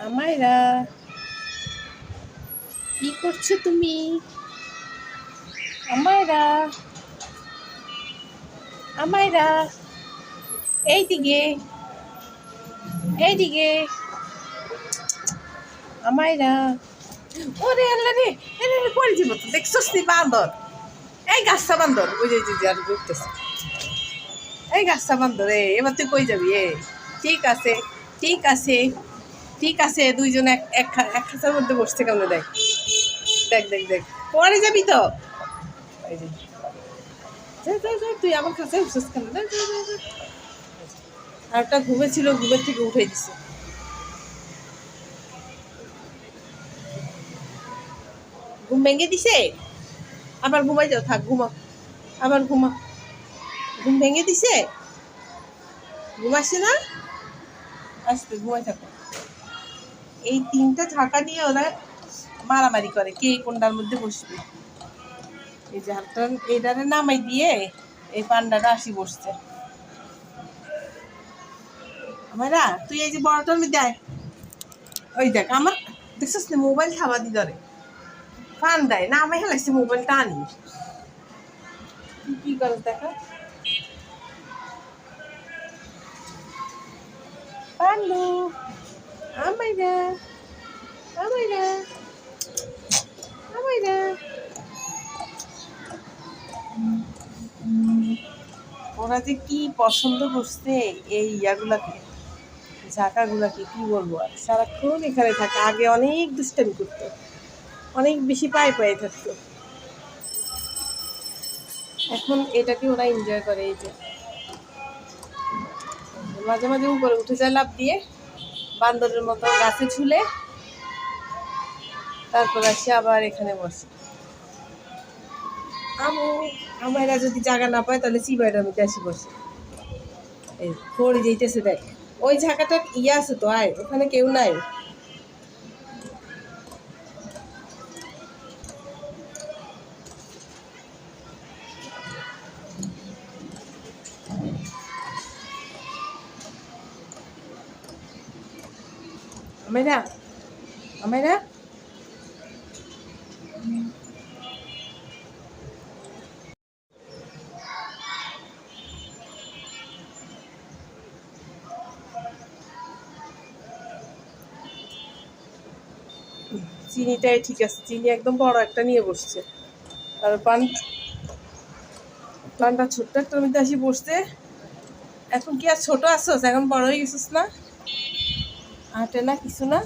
আমায়রা, কি করছো তুমি? আমায়রা, আমায়রা, এইদিকে, এইদিকে, আমায়রা। ওরে আল্লাহ রে, এরে পড়ে যাবো তো, দেখছস নি বান্দর? এই গাছটা বান্দর, ওই যে আর ঘুরতেছে। এই গাছটা বান্দর, এবার তুই কই যাবি? ঠিক আছে, ঠিক আছে, ঠিক আছে, দুইজন এক এক খাঁচার মধ্যে বসছে কেমন? দেখ দেখ দেখ দেখ, পরে যাবি তো। এই যে তুই আমার কাছে উঠছিস কেন? আর একটা ঘুমেছিল, ঘুমের থেকে উঠে দিছে। ঘুম ভেঙে দিছে, আবার ঘুমাই যাও, থাক ঘুমা, আবার ঘুমা। ঘুম ভেঙে দিছে, ঘুমাসছে না? আসবে, ঘুমাই থাকো। এই তিনটা ঝাঁকা নিয়ে ওরা মারামারি করে, কে কোনটার মধ্যে বসবে। এই যে হাতটা এইটারে নামাই দিয়ে এই পান্ডাটা আসি বসছে। আমারা, তুই এই যে বড়টার মধ্যে আয়। ওই দেখ আমার, দেখছিস না মোবাইল খাওয়া দি ধরে পান্ডায় না, আমি হেলাইছি মোবাইলটা আনি। কি করস দেখা পান্ডু, আমাইরা, আমাইরা, আমাইরা। ওরা যে কি পছন্দ করছে এই ইয়াগুলাকে, ঝাঁকাগুলাকে, কি বলবো আর। সারাক্ষণ এখানে থাকে, আগে অনেক দুষ্টামি করতো, অনেক বেশি পায়ে পায়ে থাকতো। এখন এটাকে ওরা এনজয় করে। এই যে মাঝে মাঝে উপরে উঠে যায় লাফ দিয়ে, বান্দরের মতো গাছে ঝুলে, তারপর আসে আবার এখানে বসে। আমরা যদি জায়গা না পায় তাহলে চিবাইটার মধ্যে আসি বসে। এই পড়ে যেতেছে দেখ, ওই ঝাঁকাটা ইয়ে আছে তো, আয়, ওখানে কেউ নাই। আমাইরা, আমাইরা, চিনিটাই ঠিক আছে, চিনি একদম বড় একটা নিয়ে বসছে। আর পানটা ছোট্ট একটা মধ্যে আসি বসছে। এখন কি আর ছোট আসছ, এখন বড় হয়ে গেছিস না? আটে না কিছু না।